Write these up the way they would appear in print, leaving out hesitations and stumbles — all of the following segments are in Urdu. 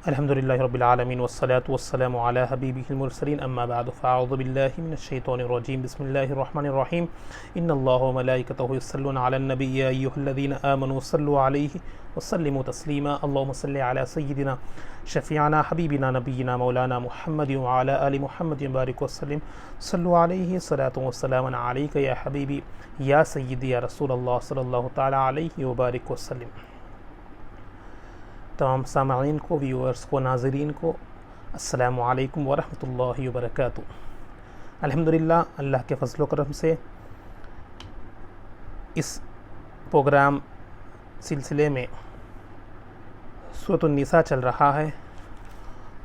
الحمد للہ رب العالمین والصلاة والسلام علی حبیبہ المرسلین اما بعد فاعوذ باللہ من الشیطان الرجیم بسم اللہ الرحمن الرحیم ان اللہ وملائکتہ یصلون علی النبی یا ایھا الذین آمنوا صلوا علیہ وسلموا تسلیما اللہم صل علی سیدنا شفیعنا حبیبنا نبینا مولانا محمد وعلی آل محمد بارک وسلم صلوا علیہ صلاۃ وسلام علیک یا حبیبی یا سیدی یا رسول اللہ صلی اللہ تعالی علیہ وبارک وسلم۔ تمام سامعین کو، ویورز کو، ناظرین کو السلام علیکم ورحمۃ اللہ وبرکاتہ۔ الحمدللہ اللہ کے فضل و کرم سے اس پروگرام سلسلے میں سورۃ النساء چل رہا ہے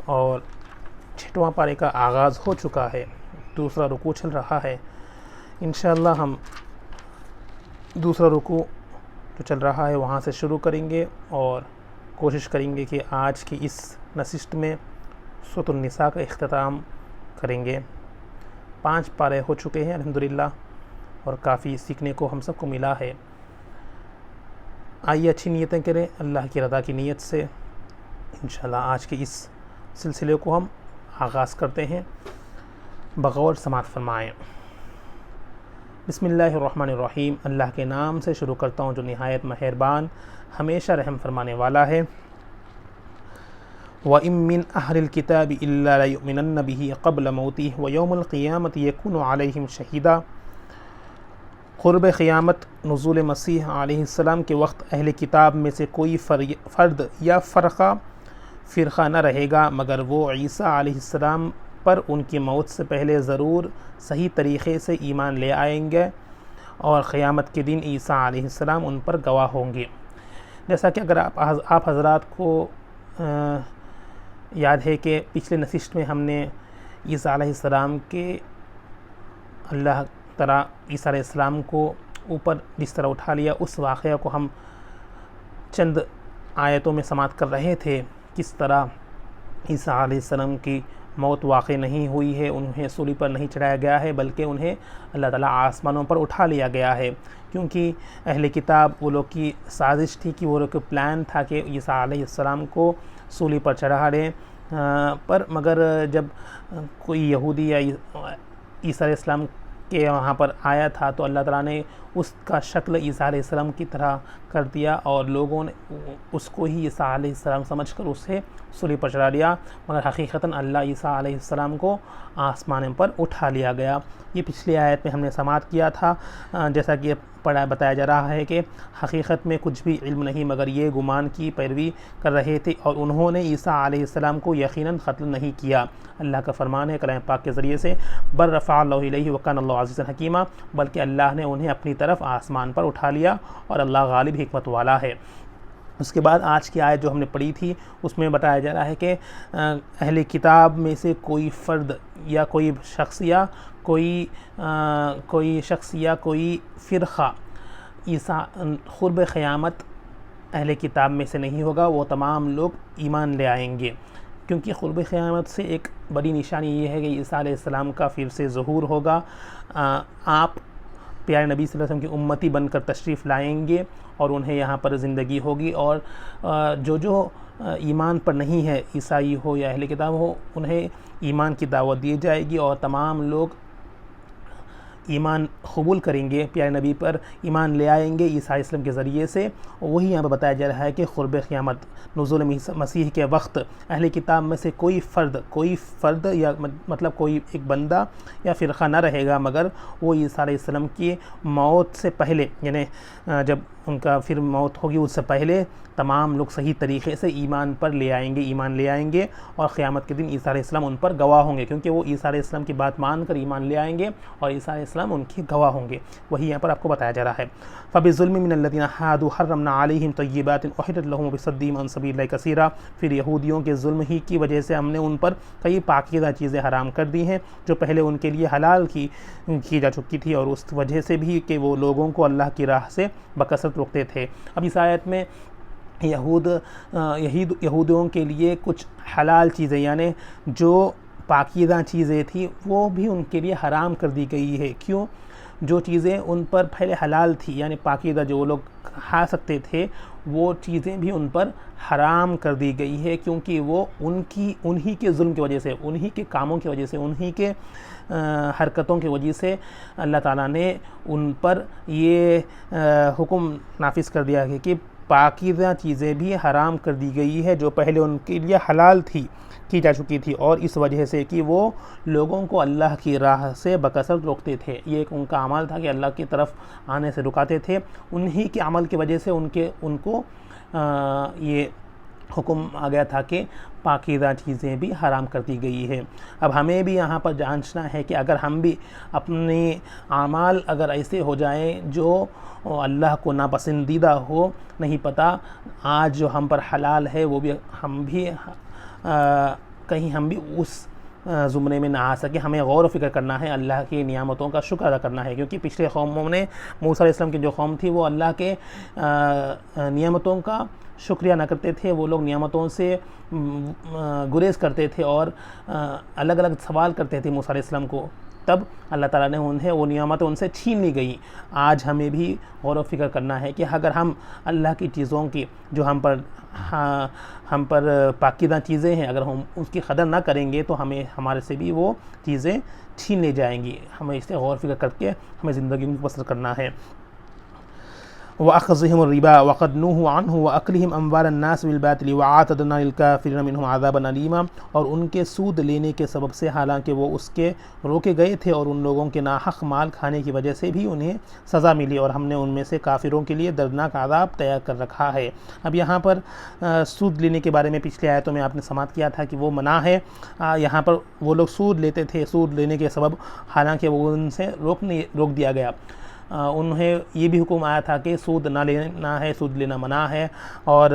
اور 6واں پارے کا آغاز ہو چکا ہے، دوسرا رکوع چل رہا ہے۔ انشاءاللہ ہم دوسرا رکوع جو چل رہا ہے وہاں سے شروع کریں گے اور کوشش کریں گے کہ آج کی اس نشست میں سورۃ النساء کا اختتام کریں گے۔ 5 پارے ہو چکے ہیں الحمدللہ اور کافی سیکھنے کو ہم سب کو ملا ہے۔ آئیے اچھی نیتیں کریں اللہ کی رضا کی نیت سے۔ انشاءاللہ آج کے اس سلسلے کو ہم آغاز کرتے ہیں، بغور سماعت فرمائیں۔ بسم اللہ الرحمن الرحیم، اللہ کے نام سے شروع کرتا ہوں جو نہایت مہربان ہمیشہ رحم فرمانے والا ہے۔ وَإِن مِّنْ أَهْلِ الْكِتَابِ إِلَّا لَيُؤْمِنَنَّ بِهِ قَبْلَ مَوْتِهِ وَيَوْمَ الْقِيَامَةِ يَكُونُ عَلَيْهِمْ شَهِيدًا۔ قرب قیامت نزول مسیح علیہ السلام کے وقت اہل کتاب میں سے کوئی فرد یا فرقہ نہ رہے گا مگر وہ عیسیٰ علیہ السلام پر ان کی موت سے پہلے ضرور صحیح طریقے سے ایمان لے آئیں گے اور قیامت کے دن عیسیٰ علیہ السلام ان پر گواہ ہوں گے۔ جیسا کہ اگر آپ حضرات کو یاد ہے کہ پچھلے نشست میں ہم نے عیسیٰ علیہ السلام کے اللہ تعالیٰ عیسیٰ علیہ السلام کو اوپر جس طرح اٹھا لیا، اس واقعہ کو ہم چند آیتوں میں سماعت کر رہے تھے، کس طرح عیسیٰ علیہ السلام کی موت واقع نہیں ہوئی ہے، انہیں صلیب پر نہیں چڑھایا گیا ہے بلکہ انہیں اللہ تعالیٰ آسمانوں پر اٹھا لیا گیا ہے، کیونکہ اہل کتاب وہ لوگ کی سازش تھی کہ وہ لوگ کا پلان تھا کہ عیسیٰ علیہ السلام کو صلیب پر چڑھا دیں، پر مگر جب کوئی یہودی یا عیسیٰ علیہ السلام کے وہاں پر آیا تھا تو اللہ تعالیٰ نے اس کا شکل عیسیٰ علیہ السلام کی طرح کر دیا اور لوگوں نے اس کو ہی عیسیٰ علیہ السلام سمجھ کر اسے صلیب پر چڑھا دیا، مگر حقیقتاً اللہ عیسیٰ علیہ السلام کو آسمان پر اٹھا لیا گیا۔ یہ پچھلی آیت میں ہم نے سماعت کیا تھا، جیسا کہ بتایا جا رہا ہے کہ حقیقت میں کچھ بھی علم نہیں مگر یہ گمان کی پیروی کر رہے تھے اور انہوں نے عیسیٰ علیہ السلام کو یقیناً قتل نہیں کیا۔ اللہ کا فرمان ہے کلام پاک کے ذریعے سے، بل رفع اللہ الیہ وکان اللہ عزیزا حکیما، بلکہ اللہ نے انہیں اپنی طرف آسمان پر اٹھا لیا اور اللہ غالب حکمت والا ہے۔ اس کے بعد آج کی آیت جو ہم نے پڑھی تھی اس میں بتایا جا رہا ہے کہ اہل کتاب میں سے کوئی فرد یا کوئی شخص یا کوئی فرقہ عیسیٰ قرب قیامت اہل کتاب میں سے نہیں ہوگا، وہ تمام لوگ ایمان لے آئیں گے، کیونکہ قرب قیامت سے ایک بڑی نشانی یہ ہے کہ عیسیٰ علیہ السلام کا پھر سے ظہور ہوگا، آپ پیارے نبی صلی اللہ علیہ وسلم کی امتی بن کر تشریف لائیں گے اور انہیں یہاں پر زندگی ہوگی، اور جو ایمان پر نہیں ہے، عیسائی ہو یا اہل کتاب ہو، انہیں ایمان کی دعوت دی جائے گی اور تمام لوگ ایمان قبول کریں گے، پیارے نبی پر ایمان لے آئیں گے عیسیٰ علیہ السلام کے ذریعے سے۔ وہی یہاں پر بتایا جا رہا ہے کہ قرب قیامت نزول مسیح کے وقت اہل کتاب میں سے کوئی فرد یا مطلب کوئی ایک بندہ یا فرقہ نہ رہے گا مگر وہ عیسیٰ علیہ السلام کی موت سے پہلے، یعنی جب ان کا پھر موت ہوگی اس سے پہلے تمام لوگ صحیح طریقے سے ایمان لے آئیں گے اور قیامت کے دن عیسیٰ علیہ السلام ان پر گواہ ہوں گے، کیونکہ وہ عیسیٰ علیہ السلام کی بات مان کر ایمان لے آئیں گے اور عیسیٰ علیہ السلام ان کی گواہ ہوں گے۔ وہی یہاں پر آپ کو بتایا جا رہا ہے، فَبِظُلْمٍ مِّنَ الَّذِينَ هَادُوا حَرَّمْنَا عَلَيْهِمْ طَيِّبَاتٍ أُحِلَّتْ لَهُمْ وَبِصَدِّهِمْ عَن سَبِيلِ اللَّهِ كَثِيرًا، پھر یہودیوں کے ظلم ہی کی وجہ سے ہم نے ان پر کئی پاکیزہ چیزیں حرام کر دی ہیں جو پہلے ان کے لیے حلال کی جا چکی تھی، اور اس وجہ سے بھی کہ وہ لوگوں کو اللہ کی راہ سے بکثرت روکتے تھے۔ اب اس آیت میں یہودیوں کے لیے کچھ حلال چیزیں یعنی جو پاکیزہ چیزیں تھیں وہ بھی ان کے لیے حرام کر دی گئی ہے۔ کیوں؟ جو چیزیں ان پر پہلے حلال تھی یعنی پاکیزہ جو وہ لوگ کھا سکتے تھے وہ چیزیں بھی ان پر حرام کر دی گئی ہے، کیونکہ وہ انہی کے ظلم کی وجہ سے، انہی کے کاموں کی وجہ سے، انہی کے حرکتوں کی وجہ سے اللہ تعالیٰ نے ان پر یہ حکم نافذ کر دیا ہے کہ پاکیزہ چیزیں بھی حرام کر دی گئی ہے جو پہلے ان کے لیے حلال کی جا چکی تھی، اور اس وجہ سے کہ وہ لوگوں کو اللہ کی راہ سے بکثرت روکتے تھے۔ یہ ایک ان کا عمل تھا کہ اللہ کی طرف آنے سے رکاتے تھے، انہی کے عمل کی وجہ سے ان کو یہ حکم آ گیا تھا کہ پاکیزہ چیزیں بھی حرام کر دی گئی ہے۔ اب ہمیں بھی یہاں پر جانچنا ہے کہ اگر ہم بھی اپنے اعمال اگر ایسے ہو جائیں جو اللہ کو ناپسندیدہ ہو، نہیں پتہ آج جو ہم پر حلال ہے وہ بھی ہم بھی کہیں ہم بھی اس زمرے میں نہ آ سکے۔ ہمیں غور و فکر کرنا ہے، اللہ کی نعمتوں کا شکر ادا کرنا ہے، کیونکہ پچھلے قوموں نے موسیٰ علیہ السلام کی جو قوم تھی وہ اللہ کے نعمتوں کا شکریہ نہ کرتے تھے، وہ لوگ نعمتوں سے گریز کرتے تھے اور الگ الگ سوال کرتے تھے موسیٰ علیہ السلام کو، تب اللہ تعالیٰ نے انہیں وہ نعمتیں ان سے چھین لی گئی۔ آج ہمیں بھی غور و فکر کرنا ہے کہ اگر ہم اللہ کی چیزوں کی جو ہم پر پاکیزہ چیزیں ہیں، اگر ہم اس کی قدر نہ کریں گے تو ہمارے سے بھی وہ چیزیں چھین لی جائیں گی۔ ہمیں اس سے غور و فکر کر کے ہمیں زندگی میں بسر کرنا ہے۔ وَأَخْذِهِمُ الرِّبَا وَقَدْ نُهُوا عَنْهُ وَأَكْلِهِمْ أَمْوَالَ النَّاسِ بِالْبَاطِلِ وَأَعْتَدْنَا لِلْكَافِرِينَ مِنْهُمْ عَذَابًا أَلِيمًا، اور ان کے سود لینے کے سبب سے حالانکہ وہ اس کے روکے گئے تھے، اور ان لوگوں کے ناحق مال کھانے کی وجہ سے بھی انہیں سزا ملی، اور ہم نے ان میں سے کافروں کے لیے دردناک عذاب تیار کر رکھا ہے۔ اب یہاں پر سود لینے کے بارے میں پچھلے آیتوں میں آپ نے سماعت کیا تھا کہ وہ منع ہے۔ یہاں پر وہ لوگ سود لیتے تھے، سود لینے کے سبب حالانکہ وہ ان سے روک دیا گیا، انہیں یہ بھی حکم آیا تھا کہ سود نہ لینا ہے، سود لینا منع ہے، اور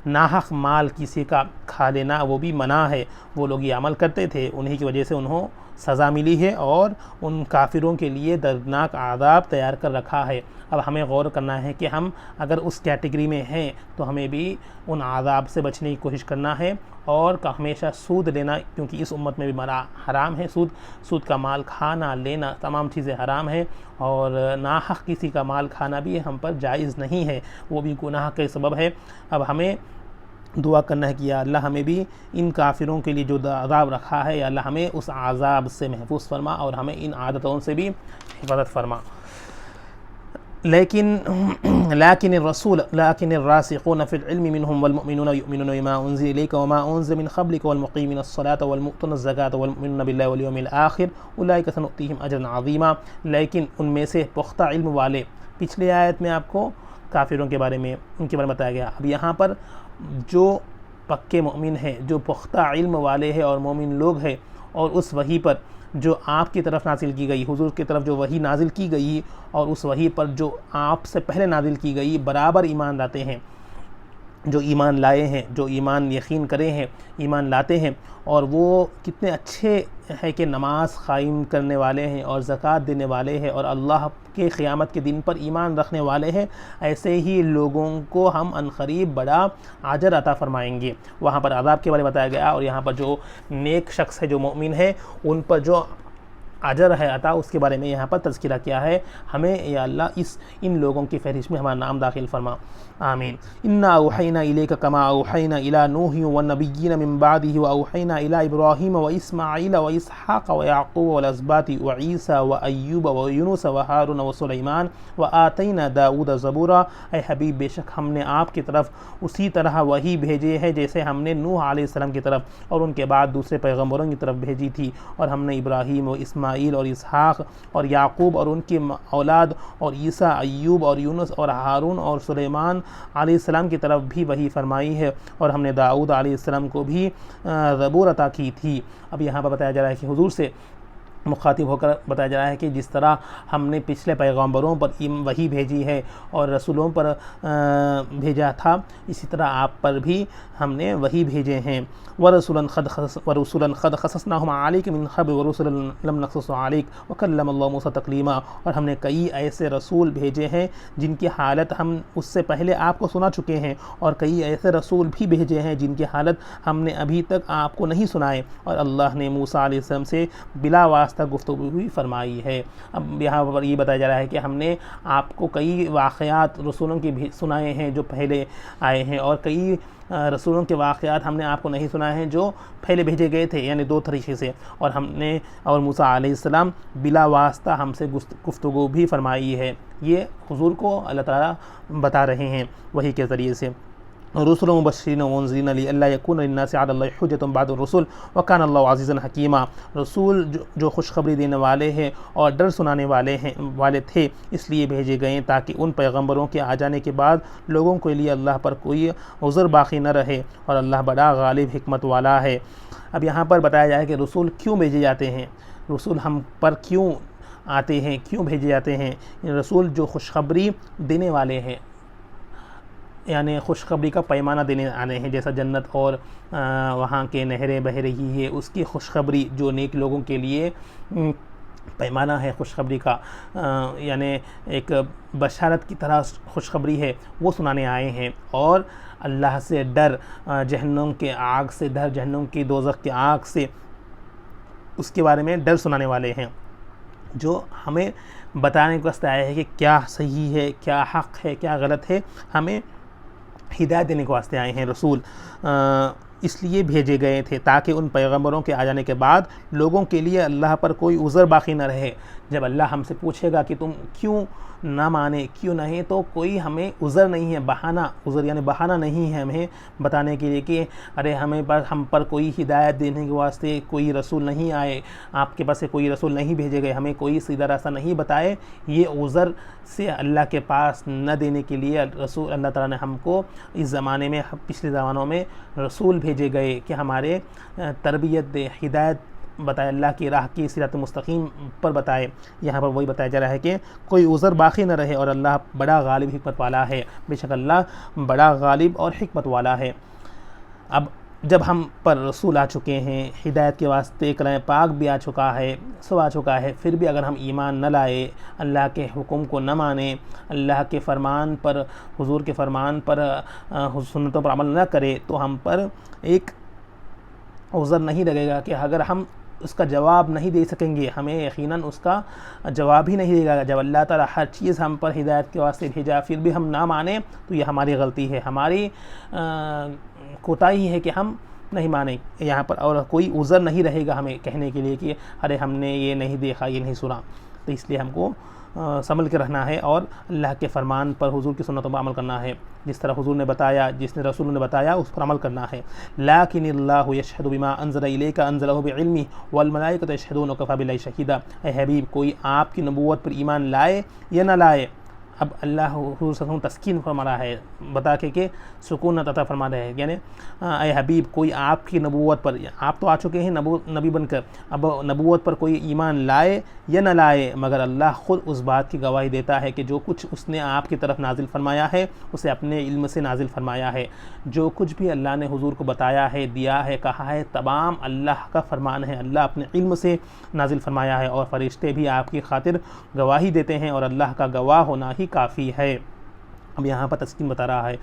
ناحق مال کسی کا کھا لینا وہ بھی منع ہے۔ وہ لوگ یہ عمل کرتے تھے، انہی کی وجہ سے انہوں سزا ملی ہے، اور ان کافروں کے لیے دردناک عذاب تیار کر رکھا ہے۔ اب ہمیں غور کرنا ہے کہ ہم اگر اس کیٹیگری میں ہیں تو ہمیں بھی ان عذاب سے بچنے کی کوشش کرنا ہے، اور ہمیشہ سود لینا، کیونکہ اس امت میں بھی حرام ہے، سود کا مال کھانا لینا تمام چیزیں حرام ہیں، اور ناحق کسی کا مال کھانا بھی ہم پر جائز نہیں ہے، وہ بھی گناہ کے سبب ہے۔ اب ہمیں دعا کرنا ہے کہ یا اللہ ہمیں بھی ان کافروں کے لیے جو عذاب رکھا ہے، یا اللہ ہمیں اس عذاب سے محفوظ فرما، اور ہمیں ان عادتوں سے بھی حفاظت فرما۔ لیکن الراسخون فی العلم منهم والمؤمنون یؤمنون بما انزل الیک وما انزل من قبلک والمقیمین الصلاة والمؤتون الزکاة والمؤمنون باللہ والیوم الآخر اولئک سنؤتیہم اجرا عظیما، لیکن ان میں سے پختہ علم والے، پچھلی آیت میں آپ کو کافروں کے بارے میں ان کے بارے میں بتایا گیا، اب یہاں پر جو پکے مومن ہیں، جو پختہ علم والے ہیں اور مومن لوگ ہیں، اور اس وحی پر جو آپ کی طرف نازل کی گئی، حضور کی طرف جو وحی نازل کی گئی، اور اس وحی پر جو آپ سے پہلے نازل کی گئی برابر ایمان لاتے ہیں، جو ایمان لائے ہیں، جو ایمان یقین کرے ہیں، ایمان لاتے ہیں، اور وہ کتنے اچھے ہیں کہ نماز قائم کرنے والے ہیں اور زکوٰۃ دینے والے ہیں اور اللہ کے قیامت کے دن پر ایمان رکھنے والے ہیں، ایسے ہی لوگوں کو ہم عنقریب بڑا اجر عطا فرمائیں گے۔ وہاں پر عذاب کے بارے میں بتایا گیا، اور یہاں پر جو نیک شخص ہے، جو مومن ہے، ان پر جو اجر ہے عطا، اس کے بارے میں یہاں پر تذکرہ کیا ہے۔ ہمیں یا اللہ ان لوگوں کی فہرست میں ہمارا نام داخل فرما، آمین۔ انا اوحینا الیک کما اوحینا الی نوح والنبیین من بعدہ واوحینا الی ابراہیم واسماعیل واسحاق ویعقوب والاسباط وعیسی وایوب ویونس وہارون وسلیمان وآتینا داؤد زبورا، اے حبیب بے شک ہم نے آپ کی طرف اسی طرح وحی بھیجے ہے جیسے ہم نے نوح علیہ السلام کی طرف اور ان کے بعد دوسرے پیغمبروں کی طرف بھیجی تھی، اور ہم نے ابراہیم و اسماعیل اور اسحاق اور یعقوب اور ان کی اولاد اور عیسیٰ، ایوب اور یونس اور ہارون اور سلیمان علیہ السلام کی طرف بھی وحی فرمائی ہے، اور ہم نے داؤد علیہ السلام کو بھی زبور عطا کی تھی۔ اب یہاں پر بتایا جا رہا ہے کہ حضور سے مخاطب ہو کر بتایا جا رہا ہے کہ جس طرح ہم نے پچھلے پیغمبروں پر وحی بھیجی ہے اور رسولوں پر بھیجا تھا، اسی طرح آپ پر بھی ہم نے وحی بھیجے ہیں۔ وَرُسُلًا قَدْ قَصَصْنَاهُمْ عَلَيْكَ مِنْ قَبْلُ وَرُسُلًا لَمْ نَقْصُصْهُمْ عَلَيْكَ وَكَلَّمَ اللَّهُ مُوسَىٰ تَكْلِيمًا، اور ہم نے کئی ایسے رسول بھیجے ہیں جن کی حالت ہم اس سے پہلے آپ کو سنا چکے ہیں، اور کئی ایسے رسول بھی بھیجے ہیں جن کی حالت ہم نے ابھی تک آپ کو نہیں سنائے، اور اللہ نے موسیٰ علیہ السلام سے بلا واسطہ واسطہ گفتگو بھی فرمائی ہے۔ اب یہاں پر یہ بتایا جا رہا ہے کہ ہم نے آپ کو کئی واقعات رسولوں کے بھی سنائے ہیں جو پہلے آئے ہیں، اور کئی رسولوں کے واقعات ہم نے آپ کو نہیں سنائے ہیں جو پہلے بھیجے گئے تھے، یعنی 2 طریقے سے، اور موسیٰ علیہ السلام بلا واسطہ ہم سے گفتگو بھی فرمائی ہے۔ یہ حضور کو اللہ تعالیٰ بتا رہے ہیں وحی کے ذریعے سے۔ رسول مبشرین و منذرین لئلا یکون للناس علی اللہ حجۃ بعد الرسل وکان اللہ عزیزا حکیما، رسول جو خوشخبری دینے والے ہیں اور ڈر سنانے والے تھے، اس لیے بھیجے گئے تاکہ ان پیغمبروں کے آ جانے کے بعد لوگوں کے لیے اللہ پر کوئی عذر باقی نہ رہے، اور اللہ بڑا غالب حکمت والا ہے۔ اب یہاں پر بتایا جائے کہ رسول کیوں بھیجے جاتے ہیں، رسول ہم پر کیوں آتے ہیں، کیوں بھیجے جاتے ہیں۔ رسول جو خوشخبری دینے والے ہیں، یعنی خوشخبری کا پیمانہ دینے آنے ہیں، جیسا جنت اور وہاں کے نہریں بہہ رہی ہے، اس کی خوشخبری جو نیک لوگوں کے لیے پیمانہ ہے خوشخبری کا، یعنی ایک بشارت کی طرح خوشخبری ہے، وہ سنانے آئے ہیں، اور اللہ سے ڈر، جہنم کے آگ سے ڈر، جہنم کی دوزخ کی آگ سے، اس کے بارے میں ڈر سنانے والے ہیں، جو ہمیں بتانے کے واسطے آئے ہیں کہ کیا صحیح ہے، کیا حق ہے، کیا غلط ہے، ہمیں ہدایت دینے کے واسطے آئے ہیں رسول۔ اس لیے بھیجے گئے تھے تاکہ ان پیغمبروں کے آ جانے کے بعد لوگوں کے لیے اللہ پر کوئی عذر باقی نہ رہے۔ جب اللہ ہم سے پوچھے گا کہ تم کیوں نہ مانے، کیوں نہیں، تو کوئی ہمیں عذر نہیں ہے، عذر یعنی بہانہ نہیں ہے ہمیں بتانے کے لیے کہ ارے ہم پر کوئی ہدایت دینے کے واسطے کوئی رسول نہیں آئے، آپ کے پاس سے کوئی رسول نہیں بھیجے گئے، ہمیں کوئی سیدھا راستہ نہیں بتائے۔ یہ عذر سے اللہ کے پاس نہ دینے کے لیے رسول اللہ تعالیٰ نے ہم کو اس زمانے میں، پچھلے زمانوں میں رسول بھیجے گئے کہ ہمارے تربیت دے، ہدایت بتائے، اللہ کی راہ کی صراط مستقیم پر بتائے۔ یہاں پر وہی بتایا جا رہا ہے کہ کوئی عذر باقی نہ رہے، اور اللہ بڑا غالب حکمت والا ہے، بے شک اللہ بڑا غالب اور حکمت والا ہے۔ اب جب ہم پر رسول آ چکے ہیں، ہدایت کے واسطے کلام پاک بھی آ چکا ہے، سب آ چکا ہے، پھر بھی اگر ہم ایمان نہ لائے، اللہ کے حکم کو نہ مانیں، اللہ کے فرمان پر، حضور کے فرمان پر، سنتوں پر عمل نہ کرے، تو ہم پر ایک عذر نہیں لگے گا کہ اگر ہم اس کا جواب نہیں دے سکیں گے، ہمیں یقیناً اس کا جواب ہی نہیں دے گا۔ جب اللہ تعالیٰ ہر چیز ہم پر ہدایت کے واسطے بھیجا، پھر بھی ہم نہ مانیں، تو یہ ہماری غلطی ہے، ہماری کوتاہی ہے کہ ہم نہیں مانیں یہاں پر، اور کوئی عذر نہیں رہے گا ہمیں کہنے کے لیے کہ ارے ہم نے یہ نہیں دیکھا، یہ نہیں سنا۔ تو اس لیے ہم کو سنبھل کے رہنا ہے اور اللہ کے فرمان پر، حضور کی سنتوں پر عمل کرنا ہے، جس طرح حضور نے بتایا، جس نے رسول نے بتایا، اس پر عمل کرنا ہے۔ لیکن اللہ یشہد بما انزل الیک انزلہ بعلمہ والملائکۃ یشہدون وکفی باللہ شہیدا۔ اے حبیب، کوئی آپ کی نبوت پر ایمان لائے یا نہ لائے، اب اللہ حضور صلی اللہ علیہ وسلم تسکین فرما رہا ہے، بتا کے کہ سکون عطا فرما رہے ہیں، یعنی اے حبیب، کوئی آپ کی نبوت پر، آپ تو آ چکے ہیں نبی بن کر، اب نبوت پر کوئی ایمان لائے یا نہ لائے، مگر اللہ خود اس بات کی گواہی دیتا ہے کہ جو کچھ اس نے آپ کی طرف نازل فرمایا ہے، اسے اپنے علم سے نازل فرمایا ہے۔ جو کچھ بھی اللہ نے حضور کو بتایا ہے، دیا ہے، کہا ہے، تمام اللہ کا فرمان ہے، اللہ اپنے علم سے نازل فرمایا ہے، اور فرشتے بھی آپ کی خاطر گواہی دیتے ہیں، اور اللہ کا گواہ ہونا ہی کافی ہے۔ اب یہاں پر تسکین بتا رہا ہے،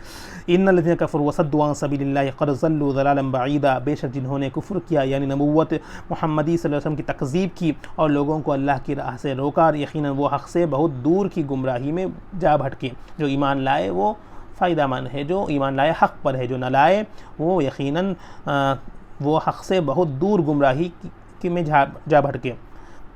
ان الذین کفروا وصدوا عن سبیل اللہ قد ضلوا ضلالا بعیدا، بے شک جنہوں نے کفر کیا، یعنی نبوت محمدی صلی اللہ علیہ وسلم کی تکذیب کی اور لوگوں کو اللہ کی راہ سے روکا، یقیناً وہ حق سے بہت دور کی گمراہی میں جا بھٹکے۔ جو ایمان لائے وہ فائدہ مند ہے، جو ایمان لائے حق پر ہے، جو نہ لائے وہ یقیناً وہ حق سے بہت دور گمراہی میں جا بھٹکے،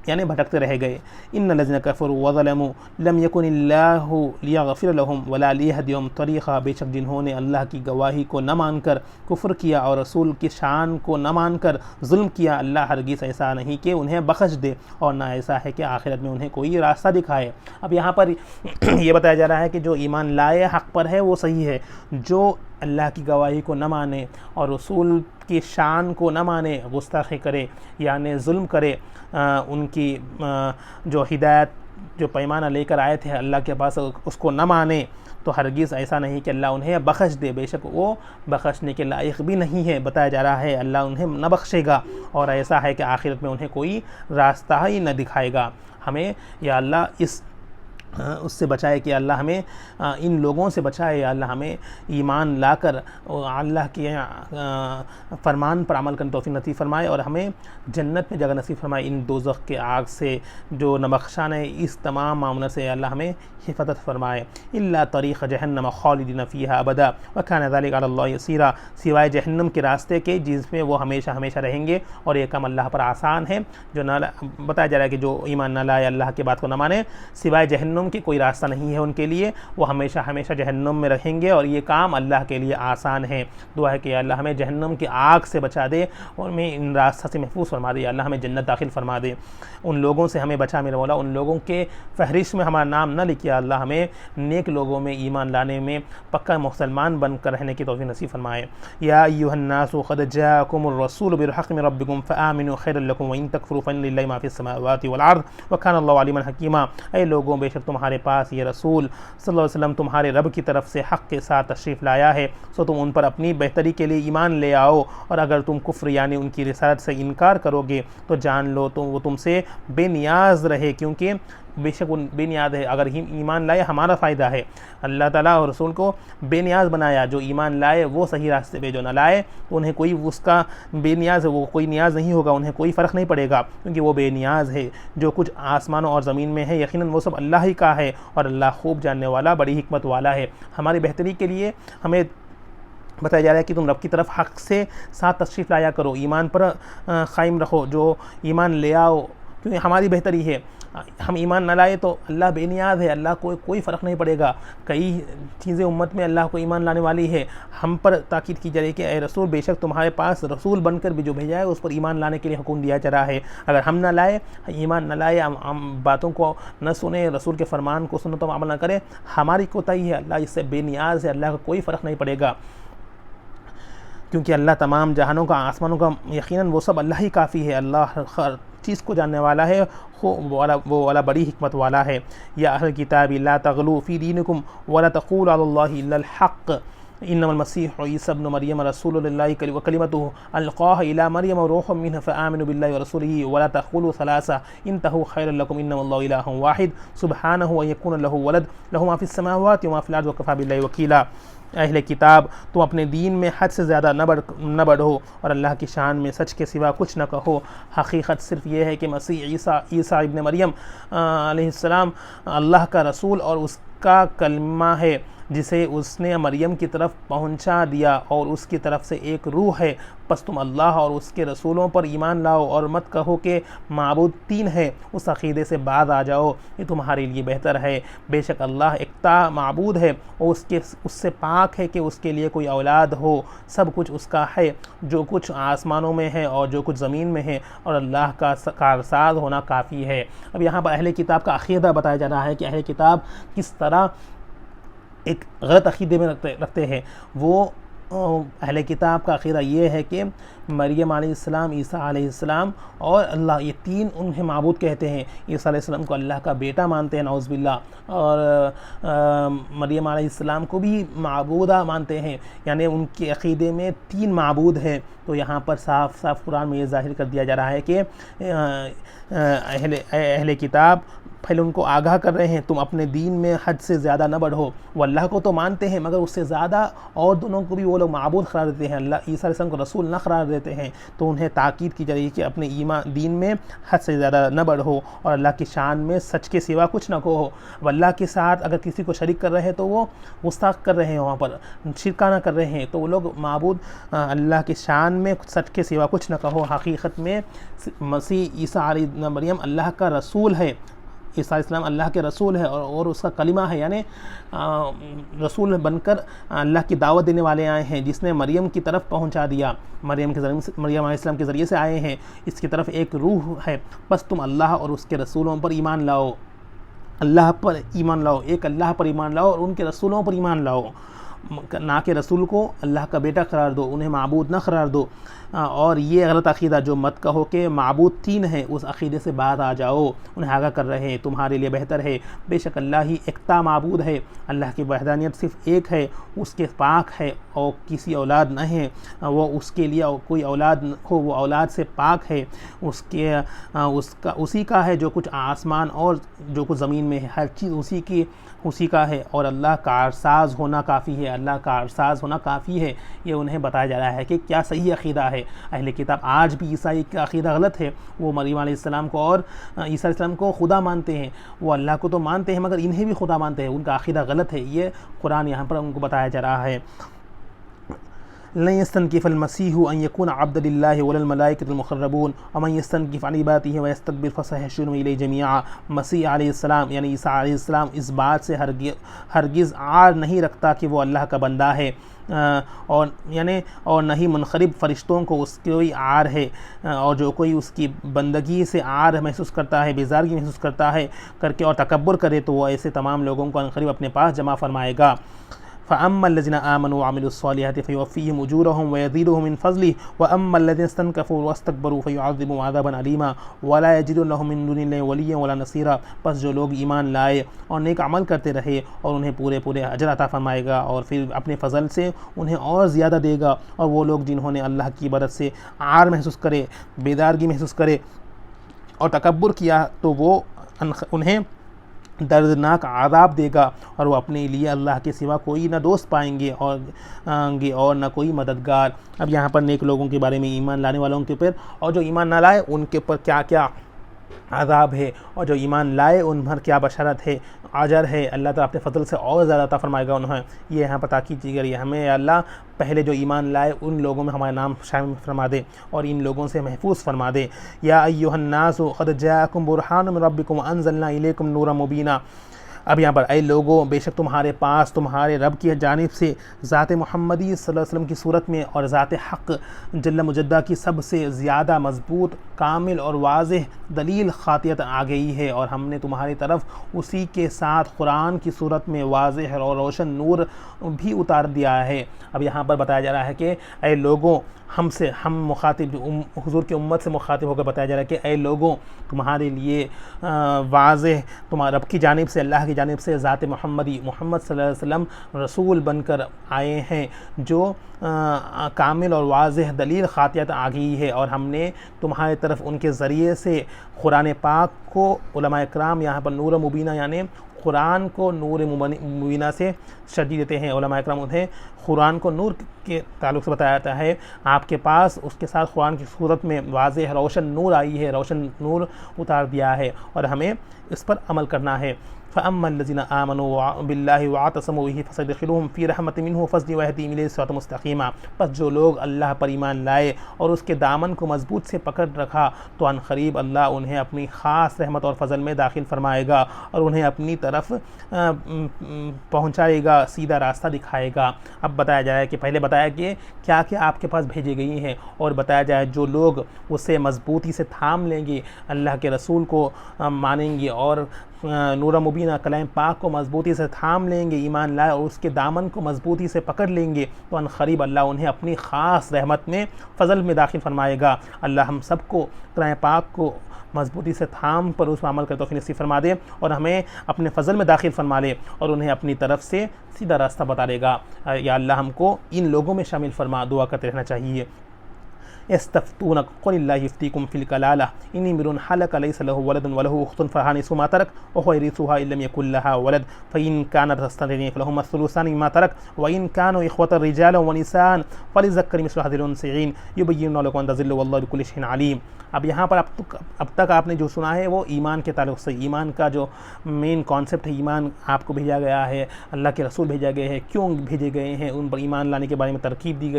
یعنی بھٹکتے رہ گئے۔ ان الذین کفروا وظلموا لم یکن اللہ لیغفر لهم ولا لیہدیہم طریقا، بے شک جنہوں نے اللہ کی گواہی کو نہ مان کر کفر کیا اور رسول کی شان کو نہ مان کر ظلم کیا، اللہ ہرگز ایسا نہیں کہ انہیں بخش دے، اور نہ ایسا ہے کہ آخرت میں انہیں کوئی راستہ دکھائے۔ اب یہاں پر یہ بتایا جا رہا ہے کہ جو ایمان لائے حق پر ہے وہ صحیح ہے، جو اللہ کی گواہی کو نہ مانے اور رسول کی شان کو نہ مانے، گستاخی کرے، یعنی ظلم کرے، ان کی جو ہدایت، جو پیمانہ لے کر آئے تھے اللہ کے پاس، اس کو نہ مانے، تو ہرگز ایسا نہیں کہ اللہ انہیں بخش دے، بے شک وہ بخشنے کے لائق بھی نہیں ہے۔ بتایا جا رہا ہے اللہ انہیں نہ بخشے گا، اور ایسا ہے کہ آخرت میں انہیں کوئی راستہ ہی نہ دکھائے گا۔ ہمیں یا اللہ اس اس سے بچائے کہ اللہ ہمیں ان لوگوں سے بچائے، اللہ ہمیں ایمان لا کر اللہ کے فرمان پر عمل کرنے توفیق نصیب فرمائے، اور ہمیں جنت میں جگہ نصیب فرمائے، ان دوزخ کے آگ سے جو نمکشان ہے اس تمام معاملے سے اللہ ہمیں حفاظت فرمائے۔ الا طریق جہنم خالدین فیہا ابدا وکان ذلک علی اللہ یسیرا، سوائے جہنم کے راستے کے جس میں وہ ہمیشہ ہمیشہ رہیں گے، اور یہ کام اللہ پر آسان ہے۔ جو نہ بتایا جا رہا ہے کہ جو ایمان نہ لائے، اللہ کی بات کو نہ مانے، سوائے جہنم کہ کوئی راستہ نہیں ہے ان کے لیے، وہ ہمیشہ ہمیشہ جہنم میں رہیں گے، اور یہ کام اللہ کے لیے آسان ہے۔ دعا ہے کہ اللہ ہمیں جہنم کی آگ سے بچا دے اور ہمیں ان راستہ سے محفوظ فرما دے، اللہ ہمیں جنت داخل فرما دے۔ ان لوگوں سے ہمیں بچا میرے مولا، ان لوگوں کے فہرست میں ہمارا نام نہ لکھیا، اللہ ہمیں نیک لوگوں میں ایمان لانے میں پکا مسلمان بن کر رہنے کی توفیق نصیب فرمائے۔ یا ایھا الناس قد جاءکم الرسول بالحق من ربکم فآمنوا خیرا لکم وان تکفروا فإن للہ ما فی السماوات والارض وکان اللہ علیما حکیما۔ اے لوگوں، بے شک تمہارے پاس یہ رسول صلی اللہ علیہ وسلم تمہارے رب کی طرف سے حق کے ساتھ تشریف لایا ہے، سو تم ان پر اپنی بہتری کے لیے ایمان لے آؤ، اور اگر تم کفر یعنی ان کی رسالت سے انکار کرو گے تو جان لو تو وہ تم سے بے نیاز رہے، کیونکہ بے شک وہ بے نیاز ہے۔ اگر ہم ایمان لائے ہمارا فائدہ ہے، اللہ تعالیٰ اور رسول کو بے نیاز بنایا، جو ایمان لائے وہ صحیح راستے پہ، جو نہ لائے تو انہیں کوئی اس کا بے نیاز ہے، وہ کوئی نیاز نہیں ہوگا، انہیں کوئی فرق نہیں پڑے گا، کیونکہ وہ بے نیاز ہے۔ جو کچھ آسمانوں اور زمین میں ہے یقیناً وہ سب اللہ ہی کا ہے، اور اللہ خوب جاننے والا، بڑی حکمت والا ہے۔ ہماری بہتری کے لیے ہمیں بتایا جا رہا ہے کہ تم رب کی طرف حق سے ساتھ تشریف لایا کرو، ایمان پر قائم رہو، جو ایمان لے آؤ، کیونکہ ہماری بہتری ہے۔ ہم ایمان نہ لائے تو اللہ بے نیاز ہے، اللہ کو کوئی فرق نہیں پڑے گا۔ کئی چیزیں امت میں اللہ کو ایمان لانے والی ہے، ہم پر تاکید کی جا رہی ہے کہ اے رسول، بے شک تمہارے پاس رسول بن کر بھی جو بھیجا ہے اس پر ایمان لانے کے لیے حکم دیا جا رہا ہے۔ اگر ہم نہ لائے، ایمان نہ لائے، ہم باتوں کو نہ سنیں، رسول کے فرمان کو سنو تو عمل نہ کریں، ہماری کوتاہی ہے، اللہ اس سے بے نیاز ہے، اللہ کا کوئی فرق نہیں پڑے گا، کیونکہ اللہ تمام جہانوں کا، آسمانوں کا، یقیناً وہ سب اللہ ہی کافی ہے، اللہ ہر چیز کو جاننے والا ہے، وہ والا بڑی حکمت والا ہے۔ یا اہل کتاب لا تغلوا فی دینکم ولا تقولوا علی اللہ الا الحق انما المسیح عیسی ابن مریم رسول اللہ وکلمتہ القاها الی مریم وروح منہ فآمنوا باللہ ورسولہ ولا تقولوا ثلاثہ انتہوا خیرا لکم انما اللہ الہ واحد سبحانہ ان یکون لہ ولد لہ ما فی السماوات وما فی الارض وکفی باللہ وکیلا۔ اہل کتاب، تم اپنے دین میں حد سے زیادہ نہ بڑھو، اور اللہ کی شان میں سچ کے سوا کچھ نہ کہو۔ حقیقت صرف یہ ہے کہ مسیح عیسیٰ ابن مریم علیہ السلام اللہ کا رسول اور اس کا کلمہ ہے، جسے اس نے مریم کی طرف پہنچا دیا، اور اس کی طرف سے ایک روح ہے۔ پس تم اللہ اور اس کے رسولوں پر ایمان لاؤ، اور مت کہو کہ معبود تین ہے، اس عقیدے سے باز آ جاؤ، یہ تمہارے لیے بہتر ہے۔ بے شک اللہ اکتا معبود ہے، اور اس سے پاک ہے کہ اس کے لیے کوئی اولاد ہو، سب کچھ اس کا ہے، جو کچھ آسمانوں میں ہے اور جو کچھ زمین میں ہے، اور اللہ کا کارساز ہونا کافی ہے۔ اب یہاں پر اہل کتاب کا عقیدہ بتایا جا رہا ہے کہ اہل کتاب کس طرح ایک غلط عقیدے میں رکھتے ہیں۔ وہ اہل کتاب کا عقیدہ یہ ہے کہ مریم علیہ السلام، عیسیٰ علیہ السلام اور اللہ، یہ تین انہیں معبود کہتے ہیں۔ عیسیٰ علیہ السلام کو اللہ کا بیٹا مانتے ہیں، نعوذ باللہ، اور مریم علیہ السلام کو بھی معبودہ مانتے ہیں، یعنی ان کے عقیدے میں تین معبود ہیں۔ تو یہاں پر صاف صاف قرآن میں یہ ظاہر کر دیا جا رہا ہے کہ اہل کتاب پہلے ان کو آگاہ کر رہے ہیں، تم اپنے دین میں حد سے زیادہ نہ بڑھو۔ وہ اللہ کو تو مانتے ہیں، مگر اس سے زیادہ اور دونوں کو بھی وہ لوگ معبود قرار دیتے ہیں، اللہ عیسیٰ علیہ السلام کو رسول نہ قرار دیتے ہیں۔ تو انہیں تاکید کی جا رہی ہے کہ اپنے دین میں حد سے زیادہ نہ بڑھو، اور اللہ کی شان میں سچ کے سوا کچھ نہ کہو۔ اب اللہ کے ساتھ اگر کسی کو شریک کر رہے ہیں تو وہ گستاخ کر رہے ہیں، وہاں پر شرکانہ کر رہے ہیں، تو وہ لوگ معبود اللہ کی شان میں سچ کے سوا کچھ نہ کہو۔ حقیقت میں مسیح عیسیٰ علیہ مریم اللہ کا رسول ہے، عیسیٰ علیہ السلام اللہ کے رسول ہے، اور اس کا کلمہ ہے، یعنی رسول بن کر اللہ کی دعوت دینے والے آئے ہیں، جس نے مریم کی طرف پہنچا دیا، مریم علیہ السلام کے ذریعے سے آئے ہیں، اس کی طرف ایک روح ہے۔ بس تم اللہ اور اس کے رسولوں پر ایمان لاؤ، اللہ پر ایمان لاؤ، ایک اللہ پر ایمان لاؤ اور ان کے رسولوں پر ایمان لاؤ، نہ کہ رسول کو اللہ کا بیٹا قرار دو، انہیں معبود نہ قرار دو۔ اور یہ غلط عقیدہ جو مت کہو کہ معبود تین ہے، اس عقیدے سے باز آ جاؤ، انہیں آگاہ کر رہے ہیں تمہارے لیے بہتر ہے، بے شک اللہ ہی یکتا معبود ہے، اللہ کی وحدانیت صرف ایک ہے، اس کے پاک ہے اور کسی اولاد نہ ہے، وہ اس کے لیے کوئی اولاد ہو وہ اولاد سے پاک ہے، اسی کا ہے جو کچھ آسمان اور جو کچھ زمین میں ہے، ہر چیز اسی کا ہے، اور اللہ کارساز ہونا کافی ہے، اللہ کارساز ہونا کافی ہے۔ یہ انہیں بتایا جا رہا ہے کہ کیا صحیح عقیدہ ہے۔ اہل کتاب آج بھی عیسائی کا عقیدہ غلط ہے، وہ مریم علیہ السلام کو اور عیسیٰ علیہ السلام کو خدا مانتے ہیں، وہ اللہ کو تو مانتے ہیں مگر انہیں بھی خدا مانتے ہیں، ان کا عقیدہ غلط ہے۔ یہ قرآن یہاں پر ان کو بتایا جا رہا ہے۔ لن يستنكف المسيح ان يكون عبدا لله ولا الملائكة المقربون ومن يستنكف عن عبادته ويستكبر فسيحشرهم اليه جميعا۔ مسیح علیہ السلام یعنی عیسیٰ علیہ السلام اس بات سے ہرگز عار نہیں رکھتا کہ وہ اللہ کا بندہ ہے، اور نہ ہی منقرب فرشتوں کو اس کی کوئی عار ہے، اور جو کوئی اس کی بندگی سے عار محسوس کرتا ہے، بیزارگی محسوس کرتا ہے کر کے اور تکبر کرے، تو وہ ایسے تمام لوگوں کو عنقریب اپنے پاس جمع فرمائے گا۔ فَأَمَّا الَّذِينَ آمَنُوا وَعَمِلُوا الصَّالِحَاتِ فَيُوَفِّيهِمْ أُجُورَهُمْ وَيَزِيدُهُم مِّن فَضْلِهِ وَأَمَّا الَّذِينَ اسْتَنكَفُوا وَاسْتَكْبَرُوا فَيُعَذِّبُهُمْ عَذَابًا أَلِيمًا وَلَا يَجِدُونَ لَهُم مِّن دُونِ اللَّهِ وَلِيًّا وَلَا نَصِيرًا۔ پس جو لوگ ایمان لائے اور نیک عمل کرتے رہے اور انہیں پورے اجر عطا فرمائے گا، اور پھر اپنے فضل سے انہیں اور زیادہ دے گا، اور وہ لوگ جنہوں نے اللہ کی عبادت سے عار محسوس کرے، بیدارگی محسوس کرے اور تکبر کیا، تو وہ انہیں دردناک عذاب دے گا، اور وہ اپنے لیے اللہ کے سوا کوئی نہ دوست پائیں گے اور نہ کوئی مددگار۔ اب یہاں پر نیک لوگوں کے بارے میں، ایمان لانے والوں کے اوپر، اور جو ایمان نہ لائے ان کے اوپر کیا کیا عذاب ہے، اور جو ایمان لائے ان پر کیا بشارت ہے، اجر ہے، اللہ تعالیٰ اپنے فضل سے اور زیادہ عطا فرمائے گا انہیں۔ یہ یہاں پر تاکید کی گئی ہے ہمیں، اللہ پہلے جو ایمان لائے ان لوگوں میں ہمارا نام شامل فرما دے اور ان لوگوں سے محفوظ فرما دے۔ یا ایھا الناس قد جاءکم برہان من ربکم وانزلنا الیکم نورا مبینا۔ اب یہاں پر اے لوگوں، بے شک تمہارے پاس تمہارے رب کی جانب سے ذات محمدی صلی اللہ علیہ وسلم کی صورت میں اور ذات حق جل مجدہ کی سب سے زیادہ مضبوط، کامل اور واضح دلیل خاطیت آ گئی ہے، اور ہم نے تمہاری طرف اسی کے ساتھ قرآن کی صورت میں واضح اور روشن نور بھی اتار دیا ہے۔ اب یہاں پر بتایا جا رہا ہے کہ اے لوگوں، ہم مخاطب حضور کی امت سے مخاطب ہو کر بتایا جا رہا ہے کہ اے لوگوں، تمہارے لیے واضح تمہارے رب کی جانب سے، اللہ کی جانب سے ذات محمد صلی اللہ علیہ وسلم رسول بن کر آئے ہیں، جو کامل اور واضح دلیل خاطیت آ گئی ہے، اور ہم نے تمہاری طرف ان کے ذریعے سے قرآن پاک کو، علماء اکرام یہاں پر نور مبینہ یعنی قرآن کو نور مبینہ سے شدید دیتے ہیں۔ علماء اکرام انہیں قرآن کو نور کے تعلق سے بتایا جاتا ہے، آپ کے پاس اس کے ساتھ قرآن کی صورت میں واضح روشن نور آئی ہے، روشن نور اتار دیا ہے، اور ہمیں اس پر عمل کرنا ہے۔ فَأَمَّا الَّذِينَ آمَنُوا بِاللَّهِ وَاعْتَصَمُوا بِهِ فَسَيُدْخِلُهُمْ فِي رَحْمَةٍ مِّنْهُ وَفَضْلٍ وَيَهْدِيهِمْ إِلَيْهِ صِرَاطًا مُّسْتَقِيمًا۔ پس جو لوگ اللہ پر ایمان لائے اور اس کے دامن کو مضبوط سے پکڑ رکھا، تو عن قریب اللہ انہیں اپنی خاص رحمت اور فضل میں داخل فرمائے گا، اور انہیں اپنی طرف پہنچائے گا، سیدھا راستہ دکھائے گا۔ اب بتایا جائے کہ پہلے بتایا کہ کیا کیا آپ کے پاس بھیجے گئی ہیں، اور بتایا جائے جو لوگ اسے مضبوطی سے تھام لیں گے، اللہ کے رسول کو مانیں گے اور نور مبینہ کلام پاک کو مضبوطی سے تھام لیں گے، ایمان لائے اور اس کے دامن کو مضبوطی سے پکڑ لیں گے، تو ان قریب اللہ انہیں اپنی خاص رحمت میں، فضل میں داخل فرمائے گا۔ اللہ ہم سب کو کلام پاک کو مضبوطی سے تھام پر اس پر عمل کرتے توفیق نصیب فرما دے، اور ہمیں اپنے فضل میں داخل فرما لے، اور انہیں اپنی طرف سے سیدھا راستہ بتا دے گا۔ یا اللہ ہم کو ان لوگوں میں شامل فرما، دعا کرتے رہنا چاہیے۔ يستفتونك قل الله يفتيكم في الكلالة إن امرؤ هلك ليس له ولد وله أخت فلها نصف ما ترك وهو يرثها إن لم يكن لها ولد فإن كانت تستغني فلهما الثلثان مما ترك وإن كانوا إخوة رجالا ونساء فللذكر مثل حظ الأنثيين يبين لكم أن تضلوا والله بكل شيء عليم۔ اب یہاں پر اب تک آپ نے جو سنا ہے وہ ایمان کے تعلق سے، ایمان کا جو مین کانسیپٹ ہے، ایمان آپ کو بھیجا گیا ہے، اللہ کے رسول بھیجا گئے ہیں، کیوں بھیجے گئے ہیں، ان پر ایمان لانے کے بارے میں ترغیب دی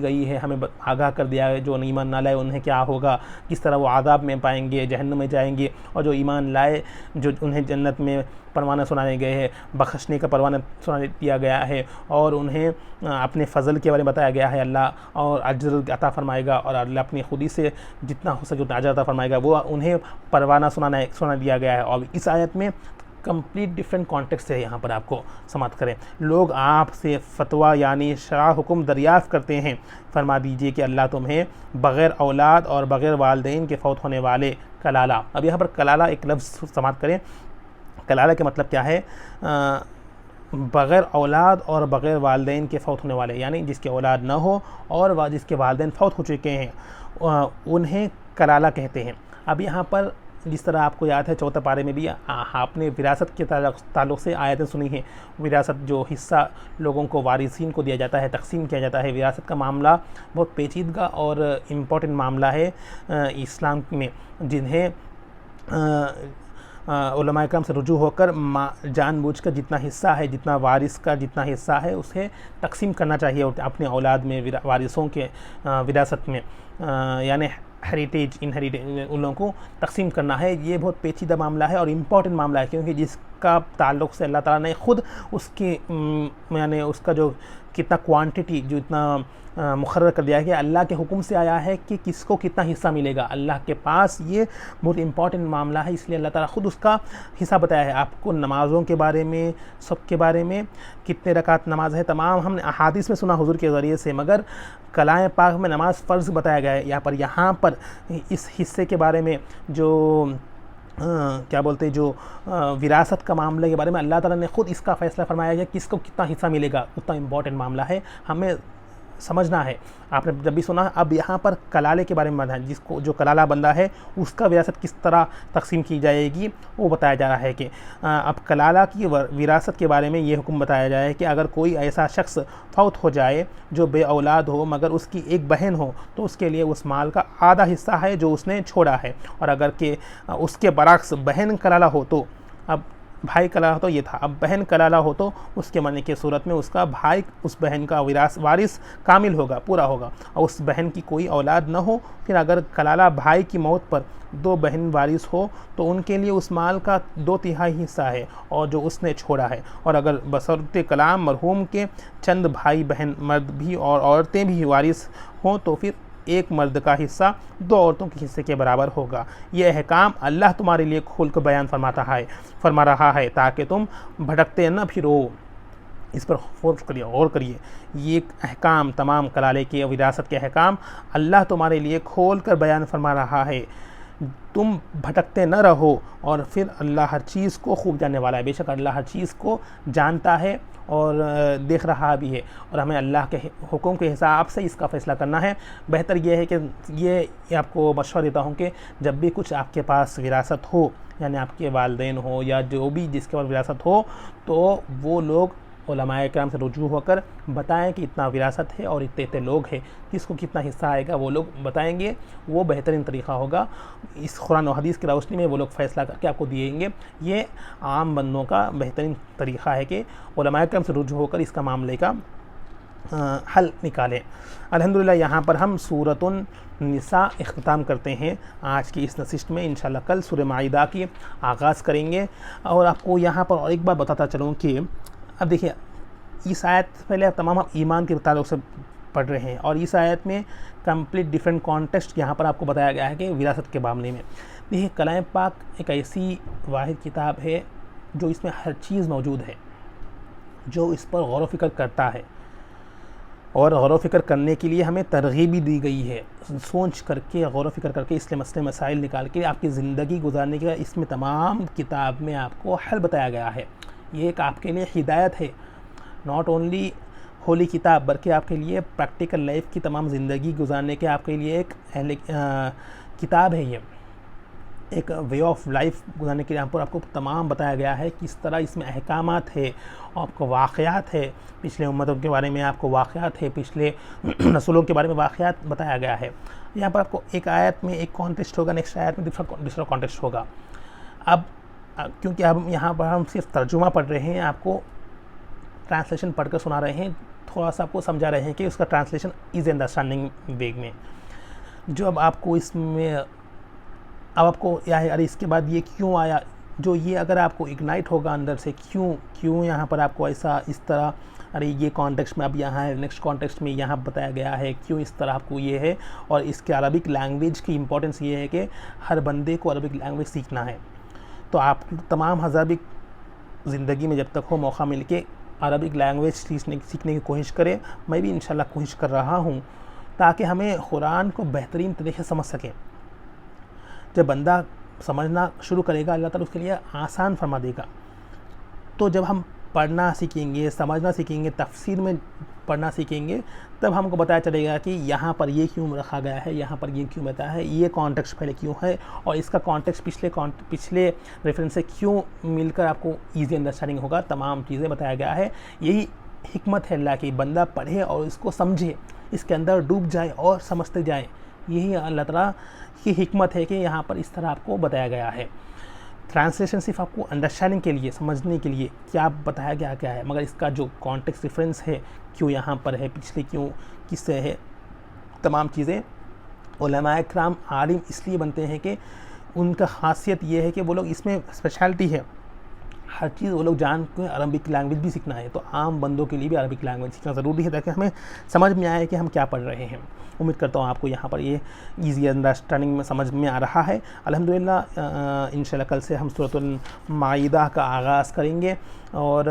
گئی ہے، ہمیں آگاہ کر دیا ہے جو ایمان نہ لائے انہیں کیا ہوگا، کس طرح وہ عذاب میں پائیں گے، جہنم میں جائیں گے، اور جو ایمان لائے جو انہیں جنت میں پروانہ سنانے گئے ہیں، بخشنے کا پروانہ سنا دیا گیا ہے، اور انہیں اپنے فضل کے بارے میں بتایا گیا ہے، اللہ اور اجر عطا فرمائے گا، اور اللہ اپنی خودی سے جتنا ہو سکے اتنا اجر عطا فرمائے گا، وہ انہیں پروانہ سنا دیا گیا ہے۔ اور اس آیت میں کمپلیٹ ڈفرینٹ کانٹیکسٹ ہے یہاں پر آپ کو سماعت کریں. لوگ آپ سے فتویٰ یعنی شرع حکم دریافت کرتے ہیں. فرما دیجئے کہ اللہ تمہیں بغیر اولاد اور بغیر والدین کے فوت ہونے والے کلالہ. اب یہاں پر کلالہ ایک لفظ سماعت کریں. کلالہ کا مطلب کیا ہے؟ بغیر اولاد اور بغیر والدین کے فوت ہونے والے، یعنی جس کے اولاد نہ ہو اور جس کے والدین فوت ہو چکے ہیں انہیں کلالہ کہتے ہیں. اب یہاں پر جس طرح آپ کو یاد ہے چوتھے پارے میں بھی آپ نے وراثت کے تعلق سے آیتیں سنی ہیں. وراثت جو حصہ لوگوں کو وارثین کو دیا جاتا ہے، تقسیم کیا جاتا ہے. وراثت کا معاملہ بہت پیچیدہ اور امپورٹنٹ معاملہ ہے اسلام میں، جنہیں علماء کرام سے رجوع ہو کر جان بوجھ کر جتنا حصہ ہے، جتنا وارث کا جتنا حصہ ہے اسے تقسیم کرنا چاہیے اپنے اولاد میں، وارثوں کے وراثت میں، یعنی ہیریٹیج ان لوگوں کو تقسیم کرنا ہے. یہ بہت پیچیدہ معاملہ ہے اور امپورٹنٹ معاملہ ہے، کیونکہ جس کا تعلق سے اللہ تعالیٰ نے خود اس کی یعنی اس کا جو کتنا کوانٹٹی جو اتنا مقرر کر دیا ہے کہ اللہ کے حکم سے آیا ہے کہ کس کو کتنا حصہ ملے گا. اللہ کے پاس یہ بہت امپورٹنٹ معاملہ ہے، اس لیے اللہ تعالیٰ خود اس کا حصہ بتایا ہے. آپ کو نمازوں کے بارے میں، سب کے بارے میں، کتنے رکعت نماز ہے، تمام ہم نے احادیث میں سنا حضور کے ذریعے سے، مگر کلام پاک میں نماز فرض بتایا گیا ہے. یہاں پر اس حصے کے بارے میں جو کیا بولتے جو وراثت کا معاملے کے بارے میں اللہ تعالیٰ نے خود اس کا فیصلہ فرمایا ہے کہ کس کو کتنا حصہ ملے گا. اتنا امپورٹنٹ معاملہ ہے، ہمیں سمجھنا ہے. آپ نے جب بھی سنا. اب یہاں پر کلالے کے بارے میں بتایا، جس کو جو کلالہ بندہ ہے اس کا وراثت کس طرح تقسیم کی جائے گی وہ بتایا جا رہا ہے. کہ اب کلالہ کی وراثت کے بارے میں یہ حکم بتایا جائے کہ اگر کوئی ایسا شخص فوت ہو جائے جو بے اولاد ہو مگر اس کی ایک بہن ہو تو اس کے لیے اس مال کا آدھا حصہ ہے جو اس نے چھوڑا ہے. اور اگر کہ اس کے برعکس بہن کلالہ ہو تو، اب بھائی کلالہ تو یہ تھا، اب بہن کلالہ ہو تو اس کے مرنے کی صورت میں اس کا بھائی اس بہن کا وارث کامل ہوگا، پورا ہوگا، اور اس بہن کی کوئی اولاد نہ ہو. پھر اگر کلالہ بھائی کی موت پر 2 بہن وارث ہو تو ان کے لیے اس مال کا 2/3 حصہ ہے اور جو اس نے چھوڑا ہے. اور اگر بصورت کلام مرحوم کے چند بھائی بہن مرد بھی اور عورتیں بھی وارث ہوں تو پھر ایک مرد کا حصہ 2 عورتوں کے حصے کے برابر ہوگا. یہ احکام اللہ تمہارے لیے کھول کر بیان فرما رہا ہے تاکہ تم بھٹکتے نہ پھرو. اس پر غور کریے. یہ احکام تمام کلالے کے وراثت کے احکام اللہ تمہارے لیے کھول کر بیان فرما رہا ہے، تم بھٹکتے نہ رہو. اور پھر اللہ ہر چیز کو خوب جاننے والا ہے. بے شک اللہ ہر چیز کو جانتا ہے اور دیکھ رہا بھی ہے، اور ہمیں اللہ کے حکم کے حساب سے اس کا فیصلہ کرنا ہے. بہتر یہ ہے کہ یہ آپ کو مشورہ دیتا ہوں کہ جب بھی کچھ آپ کے پاس وراثت ہو، یعنی آپ کے والدین ہو یا جو بھی جس کے پاس وراثت ہو، تو وہ لوگ علماء کرام سے رجوع ہو کر بتائیں کہ اتنا وراثت ہے اور اتنے لوگ ہیں، کس کو کتنا حصہ آئے گا وہ لوگ بتائیں گے. وہ بہترین طریقہ ہوگا. اس قرآن و حدیث کی روشنی میں وہ لوگ فیصلہ کر کے آپ کو دیں گے. یہ عام بندوں کا بہترین طریقہ ہے کہ علماء کرام سے رجوع ہو کر اس کا معاملے کا حل نکالیں. الحمدللہ یہاں پر ہم سورۃ النساء اختتام کرتے ہیں آج کی اس نشست میں. انشاءاللہ کل سورہ مائدہ کی آغاز کریں گے. اور آپ کو یہاں پر اور ایک بات بتاتا چلوں کہ اب دیکھیے اس آیت پہلے تمام ہم ایمان کے تعلق سے پڑھ رہے ہیں، اور اس آیت میں کمپلیٹ ڈیفرنٹ کانٹیکسٹ یہاں پر آپ کو بتایا گیا ہے کہ وراثت کے معاملے میں. دیکھیے کلام پاک ایک ایسی واحد کتاب ہے جو اس میں ہر چیز موجود ہے، جو اس پر غور و فکر کرتا ہے، اور غور و فکر کرنے کے لیے ہمیں ترغیب بھی دی گئی ہے. سوچ کر کے غور و فکر کر کے اس لیے مسئلے مسائل نکال کے آپ کی زندگی گزارنے کا اس میں تمام کتاب میں آپ کو حل بتایا گیا ہے. یہ ایک آپ کے لیے ہدایت ہے، ناٹ اونلی ہولی کتاب بلکہ آپ کے لیے پریکٹیکل لائف کی تمام زندگی گزارنے کے آپ کے لیے ایک کتاب ہے. یہ ایک وے آف لائف گزارنے کے لیے یہاں پر آپ کو تمام بتایا گیا ہے کس طرح اس میں احکامات ہے، آپ کو واقعات ہے، پچھلے امتوں کے بارے میں آپ کو واقعات ہے، پچھلے نسلوں کے بارے میں واقعات بتایا گیا ہے. یہاں پر آپ کو ایک آیت میں ایک کانٹیکسٹ ہوگا، نیکسٹ آیت میں دوسرا کانٹیکسٹ ہوگا. اب کیونکہ اب یہاں پر ہم صرف ترجمہ پڑھ رہے ہیں، آپ کو ٹرانسلیشن پڑھ کر سنا رہے ہیں، تھوڑا سا آپ کو سمجھا رہے ہیں کہ اس کا ٹرانسلیشن از انڈرسٹینڈنگ وے میں. جو اب آپ کو اس میں اب آپ کو ارے اس کے بعد یہ کیوں آیا، جو یہ اگر آپ کو اگنائٹ ہوگا اندر سے کیوں یہاں پر آپ کو ایسا اس طرح ارے یہ کانٹیکسٹ میں اب یہاں ہے، نیکسٹ کانٹیکسٹ میں یہاں بتایا گیا ہے، کیوں اس طرح آپ کو یہ ہے. اور اس کے عربک لینگویج کی امپورٹنس یہ ہے کہ ہر بندے کو عربک لینگویج سیکھنا ہے. تو آپ تمام عربک زندگی میں جب تک ہو موقع مل کے عربک لینگویج سیکھنے کی کوشش کرے. میں بھی انشاءاللہ کوشش کر رہا ہوں تاکہ ہمیں قرآن کو بہترین طریقے سے سمجھ سکیں. جب بندہ سمجھنا شروع کرے گا اللہ تعالیٰ اس کے لیے آسان فرما دے گا. تو جب ہم پڑھنا سیکھیں گے, سمجھنا سیکھیں گے, تفسیر میں پڑھنا سیکھیں گے, تب ہم کو پتہ چلے گا کہ یہاں پر یہ کیوں رکھا گیا ہے, یہاں پر یہ کیوں بتایا ہے, یہ کانٹیکسٹ پہلے کیوں ہے, اور اس کا کانٹیکسٹ پچھلے ریفرنس سے کیوں مل کر آپ کو ایزی انڈرسٹینڈنگ ہوگا. تمام چیزیں بتایا گیا ہے. یہی حکمت ہے اللہ کی, بندہ پڑھے اور اس کو سمجھے, اس کے اندر ڈوب جائے اور سمجھتے جائے. یہی اللہ تعالیٰ کی حکمت ہے کہ یہاں پر اس طرح آپ کو بتایا گیا ہے. ٹرانسلیشن صرف آپ کو انڈرسٹینڈنگ کے لیے, سمجھنے کے لیے کیا بتایا گیا کیا ہے, مگر اس کا جو کانٹیکسٹ ریفرنس ہے, کیوں یہاں پر ہے, پچھلے کیوں کس سے ہے, تمام چیزیں. علماء کرام عالم اس لیے بنتے ہیں کہ ان کا خاصیت یہ ہے کہ وہ لوگ اس میں اسپیشلٹی ہے, ہر چیز وہ لوگ جان کے عربک لینگویج بھی سیکھنا ہے. تو عام بندوں کے لیے بھی عربک لینگویج سیکھنا ضروری ہے تاکہ ہمیں سمجھ میں آئے کہ ہم کیا پڑھ رہے ہیں. امید کرتا ہوں آپ کو یہاں پر یہ ایزی انڈرسٹینڈنگ میں سمجھ میں آ رہا ہے. الحمدللہ انشاءاللہ کل سے ہم سورۃ المائدہ کا آغاز کریں گے, اور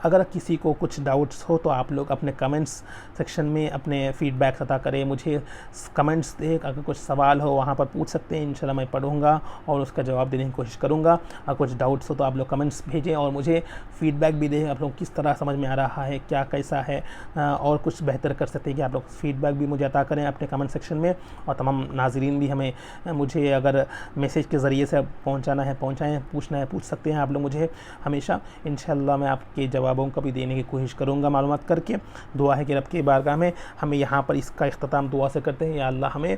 اگر کسی کو کچھ ڈاؤٹس ہو تو آپ لوگ اپنے کمنٹس سیکشن میں اپنے فیڈ بیک عطا کریں. مجھے کمنٹس دے, اگر کچھ سوال ہو وہاں پر پوچھ سکتے ہیں, انشاءاللہ میں پڑھوں گا اور اس کا جواب دینے کی کوشش کروں گا. اگر کچھ ڈاؤٹس ہو تو آپ لوگ کمنٹس بھیجیں اور مجھے فیڈ بیک بھی دیں, آپ لوگ کس طرح سمجھ میں آ رہا ہے, کیا کیسا ہے, اور کچھ بہتر کر سکتے ہیں کہ آپ لوگ فیڈ بیک بھی مجھے عطا کریں اپنے کمنٹ سیکشن میں. اور تمام ناظرین بھی مجھے اگر میسیج کے ذریعے سے پہنچانا ہے پہنچائیں, پوچھنا ہے پوچھ سکتے ہیں آپ لوگ مجھے ہمیشہ. انشاءاللہ میں آپ کے جوابوں کا بھی دینے کی کوشش کروں گا معلومات کر کے. دعا ہے کہ رب کی بارگاہ میں ہمیں یہاں پر اس کا اختتام دعا سے کرتے ہیں, یا اللہ ہمیں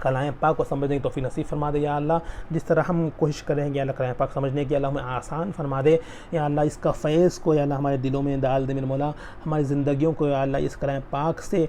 کلام پاک کو سمجھنے کی توفیق نصیب فرما دے. یا اللہ جس طرح ہم کوشش کریں گے اللہ کلام پاک سمجھنے کی, اللہ ہمیں آسان فرما دے. یا اللہ اس کا فیض کو یا اللہ ہمارے دلوں میں ڈال دے میرے مولا, ہماری زندگیوں کو یا اللہ اس کلام پاک سے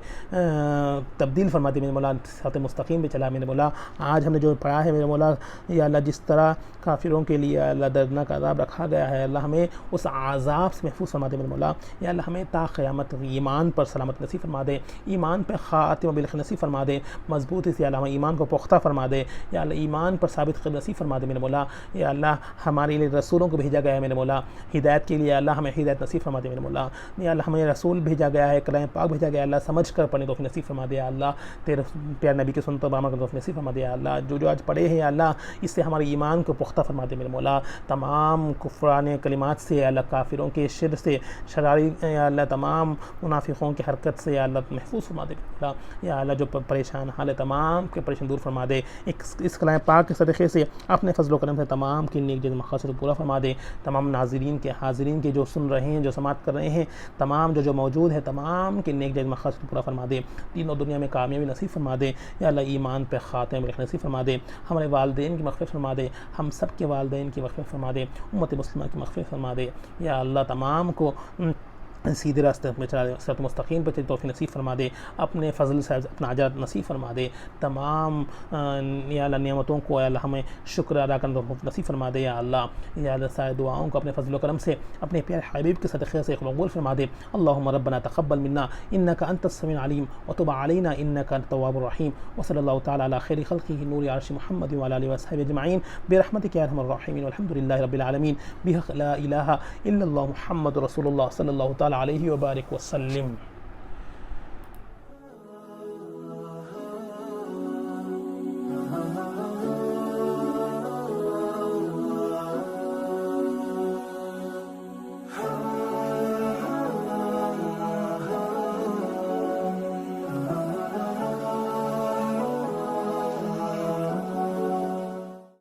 تبدیل فرما دے میرے مولا, صراط مستقیم پہ چلا میرے مولا. آج ہم نے جو پڑھا ہے میرے مولا, یا اللہ جس طرح کافروں کے لیے اللہ دردناک عذاب رکھا گیا ہے, اللہ ہمیں اس عذاب سے محفوظ فرما دے میرے مولا. یا اللہ ہمیں تا قیامت ایمان پر سلامت نصیب فرما دے, ایمان پہ خاتمہ بالخیر نصیب فرما دے, مضبوطی سے اللہ ہمیں ایمان کو پختہ فرما دے. یا اللہ ایمان پر ثابت قدم نصیب فرما دے میرے مولا. یا اللہ ہمارے لیے رسولوں کو بھیجا گیا ہے میرے مولا ہدایت کے لیے, اللہ ہمیں ہدایت نصیب فرما دے میرے مولا. یا اللہ ہمیں رسول بھیجا گیا ہے, کلام پاک بھیجا گیا ہے, اللہ سمجھ کر پڑھنے توفیق نصیب فرما دے. یا اللہ تیرے پیارے نبی کے سنت و عمل کرنے توفیق نصیب فرما دے. یا اللہ جو آج پڑھے ہیں یا اللہ اس سے ہمارے ایمان کو پختہ فرما دے میرے مولا. تمام کفران کلمات سے یا اللہ, کافروں کے شر سے, شراری یا اللہ تمام منافقوں کی حرکت سے یا اللہ محفوظ فرما دے میرے مولا. یا اللہ جو پریشان حال ہے تمام کے پریشان دور فرما دے. اس کلام پاک کے صدقے سے اپنے فضل و کرم سے تمام کی نیک جائز مقاصد کو پورا فرما دے. تمام ناظرین کے, حاضرین کے جو سن رہے ہیں, جو سماعت کر رہے ہیں, تمام جو موجود ہے, تمام کے نیک جائز مقاصد کو پورا فرما دے. دین و دنیا میں کامیابی نصیب فرما دے. یا اللہ ایمان پہ خاتمہ بالخیر نصیب فرما دے. ہمارے والدین کی مغفرت فرما دے, ہم سب کے والدین کی مغفرت فرما دے, امت مسلمہ کی مغفرت فرما دے. یا اللہ تمام کو سیدھے راستے میں چلا دے, صراط مستقیم پہ توفیق نصیب فرما دے. اپنے فضل سے اپنا اجر نصیب فرما دے. تمام یا اللہ نعمتوں کو یا اللہ ہمیں شکر ادا کرنے توفیق نصیب فرما دے. یا اللہ سارے دعاؤں کو اپنے فضل و کرم سے اپنے پیارے حبیب کے صدقے سے قبول فرما دے. اللہم ربنا تقبل منا انک انت السمیع العلیم وتب علینا انک انت التواب الرحیم. وصلی اللہ تعالی علی خیر خلقہ نور عرش محمد وعلی آلہ وصحبہ اجمعین برحمتک یا ارحم الراحمین والحمد للہ رب العالمین بحق لا الہ الا اللہ محمد رسول اللہ صلی اللہ تعالی علیہ وبارک وسلم.